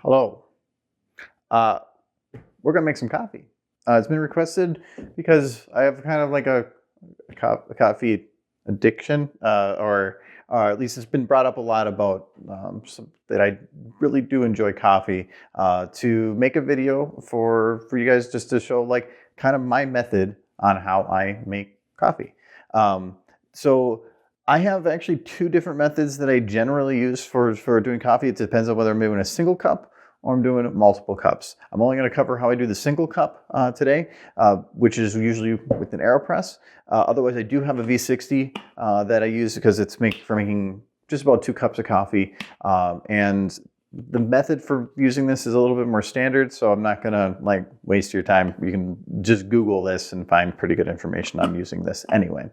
Hello. Uh, we're gonna make some coffee. It's been requested because I have kind of like a coffee addiction, or at least it's been brought up a lot about that I really do enjoy coffee. To make a video for you guys just to show like kind of my method on how I make coffee. Um, so I have actually two different methods that I generally use for doing coffee. It depends on whether I'm doing a single cup or I'm doing multiple cups. I'm only going to cover how I do the single cup today, which is usually with an AeroPress. Otherwise, I do have a V60 that I use because it's for making just about 2 cups of coffee. And the method for using this is a little bit more standard, so I'm not going to like waste your time. You can just Google this and find pretty good information on using this anyway.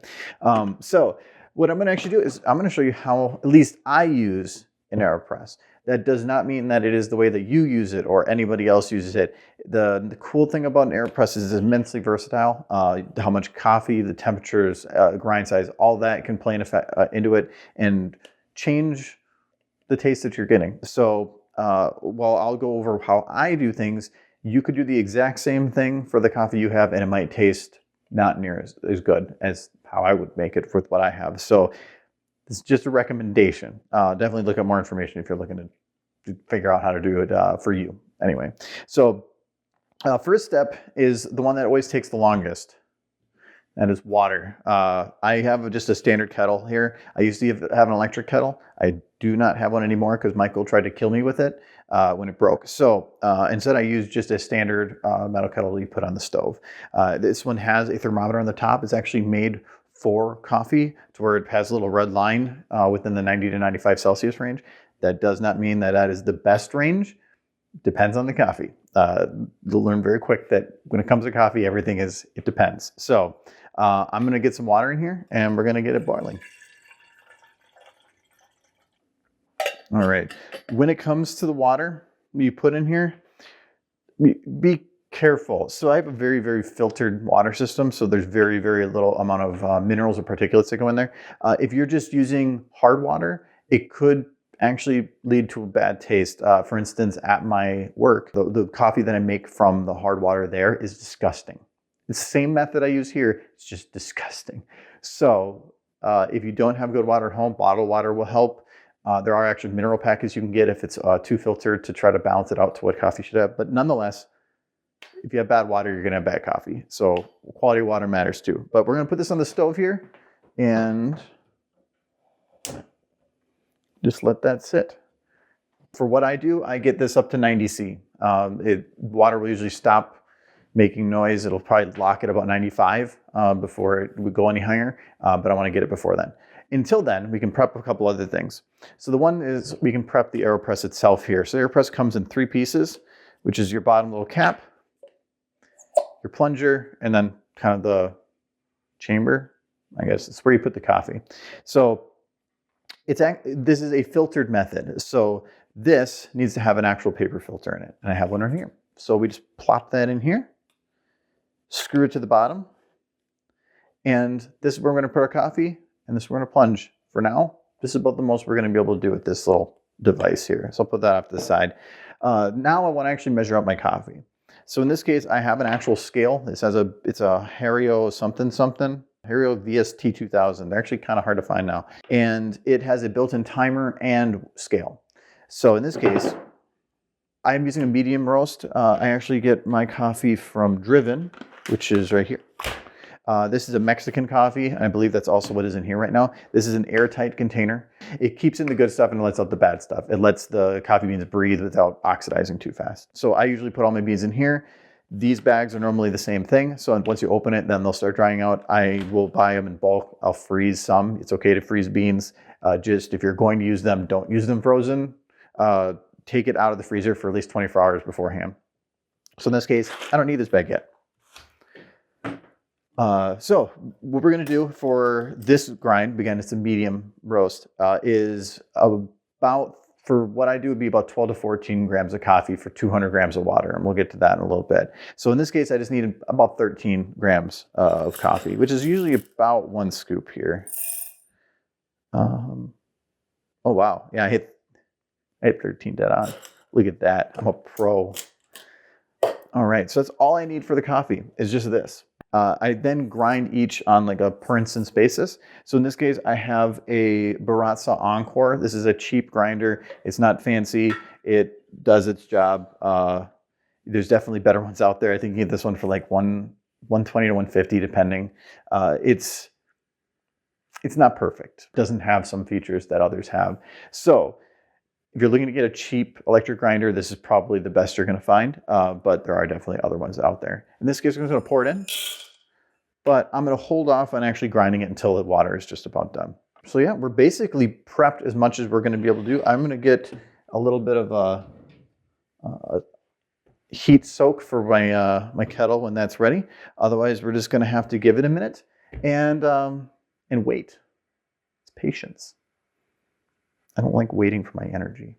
So what I'm going to actually do is I'm going to show you how at least I use an AeroPress. That does not mean that it is the way that you use it or anybody else uses it. The cool thing about an AeroPress is it's immensely versatile. How much coffee, the temperatures, grind size, all that can play into it and change the taste that you're getting. So while I'll go over how I do things, you could do the exact same thing for the coffee you have and it might taste not near as good as how I would make it with what I have. So it's just a recommendation. Definitely look up more information if you're looking to figure out how to do it for you. Anyway, so first step is the one that always takes the longest. That is water. I have just a standard kettle here. I used to have an electric kettle. I do not have one anymore because Michael tried to kill me with it when it broke. So instead I use just a standard metal kettle you put on the stove. This one has a thermometer on the top. It's actually made for coffee to where it has a little red line within the 90 to 95 Celsius range. That does not mean that that is the best range. Depends on the coffee. You'll learn very quick that when it comes to coffee, it depends. So I'm going to get some water in here and we're going to get it boiling. All right. When it comes to the water you put in here, be careful. So I have a very, very filtered water system. So there's very, very little amount of minerals or particulates that go in there. If you're just using hard water, it could actually lead to a bad taste. For instance, at my work, the coffee that I make from the hard water there is disgusting. It's the same method I use here. It's just disgusting. So if you don't have good water at home, bottled water will help. There are actually mineral packets you can get if it's too filtered to try to balance it out to what coffee should have. But nonetheless, if you have bad water, you're going to have bad coffee. So quality of water matters too. But we're going to put this on the stove here and just let that sit. For what I do, I get this up to 90 C. Water will usually stop making noise. It'll probably lock at about 95 before it would go any higher, but I want to get it before then. Until then, we can prep a couple other things. So the one is we can prep the AeroPress itself here. So the AeroPress comes in 3 pieces, which is your bottom little cap, your plunger, and then kind of the chamber. I guess it's where you put the coffee. So this is a filtered method. So this needs to have an actual paper filter in it. And I have one right here. So we just plop that in here, screw it to the bottom. And this is where we're going to put our coffee. And this we're going to plunge. For now, this is about the most we're going to be able to do with this little device here. So I'll put that off to the side. Now I want to actually measure out my coffee. So in this case, I have an actual scale. It's a Argo something. Argo VST 2000. They're actually kind of hard to find now. And it has a built-in timer and scale. So in this case, I'm using a medium roast. I actually get my coffee from Driven, which is right here. This is a Mexican coffee, and I believe that's also what is in here right now. This is an airtight container. It keeps in the good stuff and lets out the bad stuff. It lets the coffee beans breathe without oxidizing too fast. So I usually put all my beans in here. These bags are normally the same thing. So once you open it, then they'll start drying out. I will buy them in bulk. I'll freeze some. It's okay to freeze beans. Just if you're going to use them, don't use them frozen. Take it out of the freezer for at least 24 hours beforehand. So in this case, I don't need this bag yet. So what we're going to do for this grind, again, it's a medium roast, is about, for what I do, would be about 12 to 14 grams of coffee for 200 grams of water. And we'll get to that in a little bit. So in this case, I just need about 13 grams of coffee, which is usually about 1 scoop here. Oh, wow. Yeah, I hit 13 dead on. Look at that. I'm a pro. All right, so that's all I need for the coffee is just this. I then grind each on like a per instance basis. So in this case, I have a Baratza Encore. This is a cheap grinder. It's not fancy. It does its job. There's definitely better ones out there. I think you get this one for like 120 to 150 depending. It's not perfect. It doesn't have some features that others have. So if you're looking to get a cheap electric grinder, this is probably the best you're going to find, but there are definitely other ones out there. In this case, I'm going to pour it in, but I'm going to hold off on actually grinding it until the water is just about done. So yeah, we're basically prepped as much as we're going to be able to do. I'm going to get a little bit of a heat soak for my my kettle when that's ready. Otherwise, we're just going to have to give it a minute and wait. It's patience. I don't like waiting for my energy.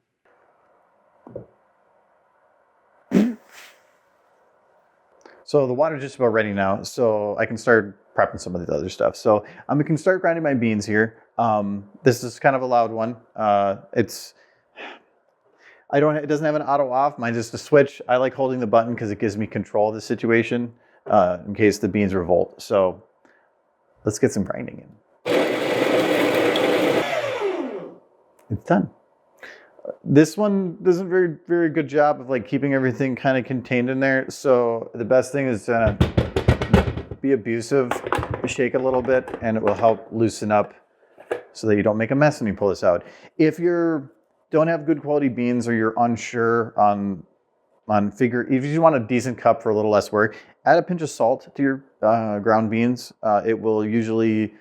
So the water's just about ready now, so I can start prepping some of the other stuff. So I can start grinding my beans here. This is kind of a loud one. It doesn't have an auto off. Mine's just a switch. I like holding the button because it gives me control of the situation in case the beans revolt. So let's get some grinding in. It's done. This one does a very, very good job of like keeping everything kind of contained in there. So the best thing is to be abusive, shake a little bit, and it will help loosen up so that you don't make a mess when you pull this out. If you don't have good quality beans or you're unsure on if you want a decent cup for a little less work, add a pinch of salt to your ground beans. It will usually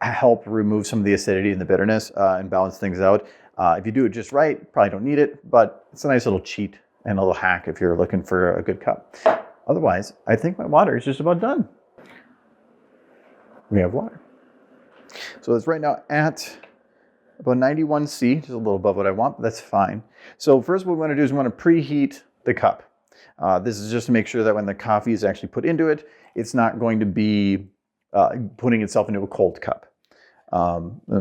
help remove some of the acidity and the bitterness and balance things out. If you do it just right, probably don't need it, but it's a nice little cheat and a little hack if you're looking for a good cup. Otherwise, I think my water is just about done. We have water. So it's right now at about 91 C, just a little above what I want, but that's fine. So first what we want to do is we want to preheat the cup. This is just to make sure that when the coffee is actually put into it, it's not going to be putting itself into a cold cup.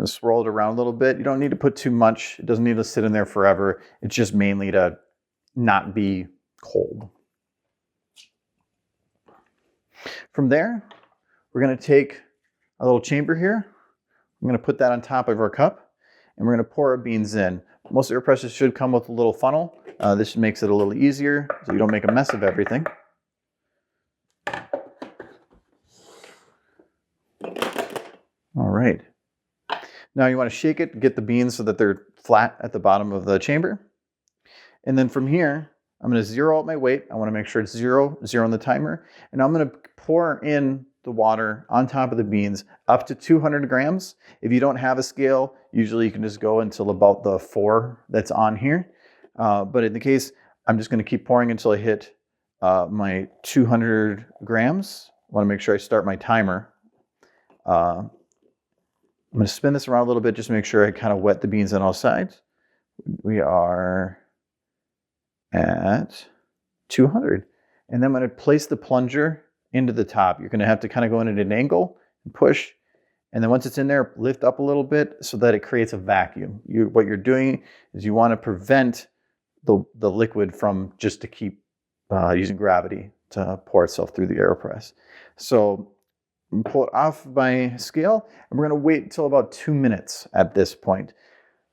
Swirl it around a little bit. You don't need to put too much. It doesn't need to sit in there forever. It's just mainly to not be cold. From there, we're going to take a little chamber here. I'm going to put that on top of our cup, and we're going to pour our beans in. Most AeroPresses should come with a little funnel. This makes it a little easier so you don't make a mess of everything. All right. Now you want to shake it, get the beans so that they're flat at the bottom of the chamber. And then from here, I'm going to zero out my weight. I want to make sure it's zero on the timer. And I'm going to pour in the water on top of the beans up to 200 grams. If you don't have a scale, usually you can just go until about the 4 that's on here. But in the case, I'm just going to keep pouring until I hit my 200 grams. I want to make sure I start my timer. I'm going to spin this around a little bit just to make sure I kind of wet the beans on all sides. We are at 200. And then I'm going to place the plunger into the top. You're going to have to kind of go in at an angle and push. And then once it's in there, lift up a little bit so that it creates a vacuum. What you're doing is you want to prevent the liquid from just to keep using gravity to pour itself through the AeroPress. So I'm pull it off my scale, and we're going to wait until about 2 minutes at this point.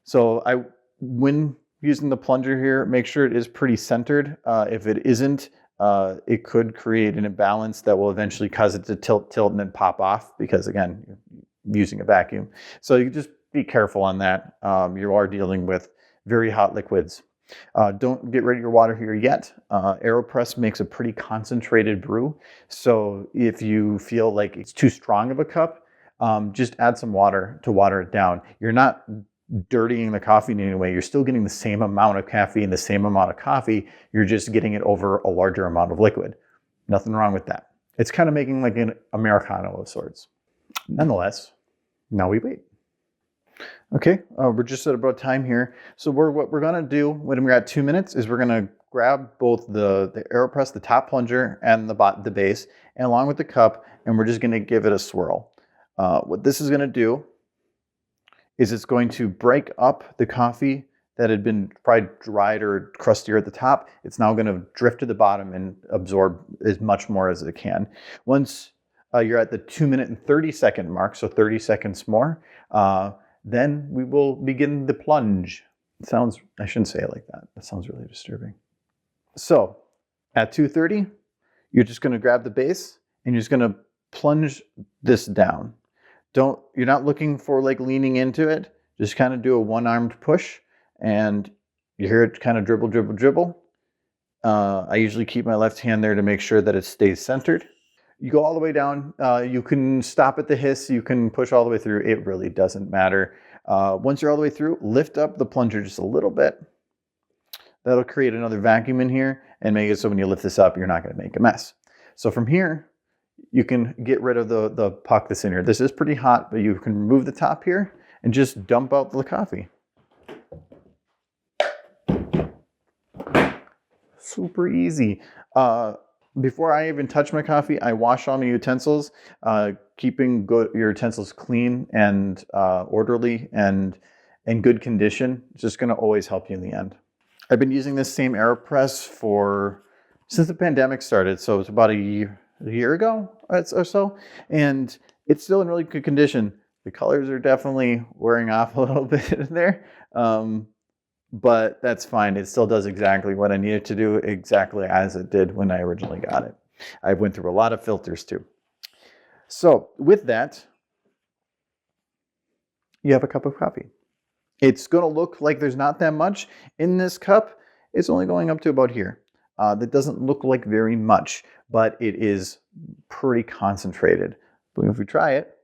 So when using the plunger here, make sure it is pretty centered. If it isn't, it could create an imbalance that will eventually cause it to tilt, and then pop off because, again, you're using a vacuum. So you just be careful on that. You are dealing with very hot liquids. Don't get rid of your water here yet. AeroPress makes a pretty concentrated brew. So if you feel like it's too strong of a cup, just add some water to water it down. You're not dirtying the coffee in any way. You're still getting the same amount of caffeine, the same amount of coffee. You're just getting it over a larger amount of liquid. Nothing wrong with that. It's kind of making like an Americano of sorts. Nonetheless, now we wait. Okay, we're just at about time here. So what we're going to do when we're at 2 minutes is we're going to grab both the AeroPress, the top plunger, and the base, and along with the cup, and we're just going to give it a swirl. What this is going to do is it's going to break up the coffee that had been probably dried or crustier at the top, it's now going to drift to the bottom and absorb as much more as it can. Once you're at the 2 minute and 30 second mark, so 30 seconds more, then we will begin the plunge. It sounds, I shouldn't say it like that. That sounds really disturbing. So at 2:30, you're just going to grab the base and you're just going to plunge this down. You're not looking for like leaning into it. Just kind of do a one-armed push and you hear it kind of dribble, dribble, dribble. I usually keep my left hand there to make sure that it stays centered. You go all the way down. You can stop at the hiss. You can push all the way through. It really doesn't matter. Once you're all the way through, lift up the plunger just a little bit. That'll create another vacuum in here and make it so when you lift this up, you're not going to make a mess. So from here, you can get rid of the puck that's in here. This is pretty hot, but you can remove the top here and just dump out the coffee. Super easy. Before I even touch my coffee, I wash all my utensils. Keeping your utensils clean and orderly and in good condition is just going to always help you in the end. I've been using this same AeroPress since the pandemic started, so it's about a year ago or so, and it's still in really good condition. The colors are definitely wearing off a little bit in there, but that's fine. It still does exactly what I needed to do, exactly as it did when I originally got it. I went through a lot of filters too. So with that, you have a cup of coffee. It's going to look like there's not that much in this cup. It's only going up to about here. That doesn't look like very much, but it is pretty concentrated. But if we try it,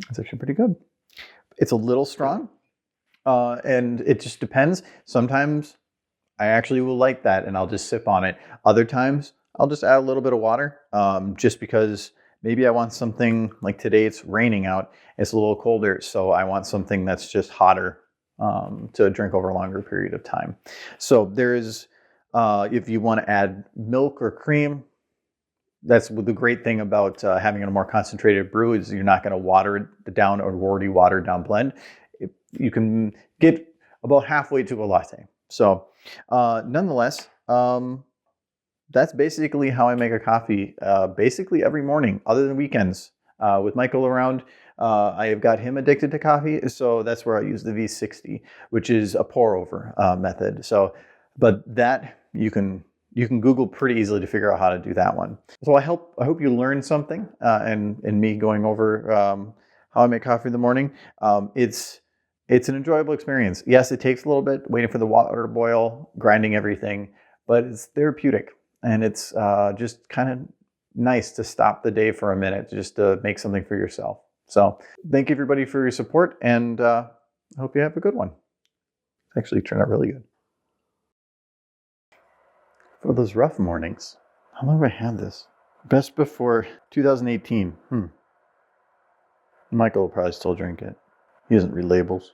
it's actually pretty good. It's a little strong, and it just depends. Sometimes I actually will like that, and I'll just sip on it. Other times, I'll just add a little bit of water, just because maybe I want something like today. It's raining out. It's a little colder, so I want something that's just hotter to drink over a longer period of time. So there's, if you want to add milk or cream, that's the great thing about having a more concentrated brew is you're not going to water it down or already watered down blend. You can get about halfway to a latte. So nonetheless, that's basically how I make a coffee basically every morning other than weekends. With Michael around, I have got him addicted to coffee, so that's where I use the V60, which is a pour over method. So, but that you can Google pretty easily to figure out how to do that one. So I hope you learned something in me going over how I make coffee in the morning. It's an enjoyable experience. Yes, it takes a little bit waiting for the water to boil, grinding everything, but it's therapeutic. And it's just kind of nice to stop the day for a minute, just to make something for yourself. So thank you everybody for your support, and I hope you have a good one. It actually turned out really good. For those rough mornings, how long have I had this? Best before 2018. Michael will probably still drink it. He doesn't read labels.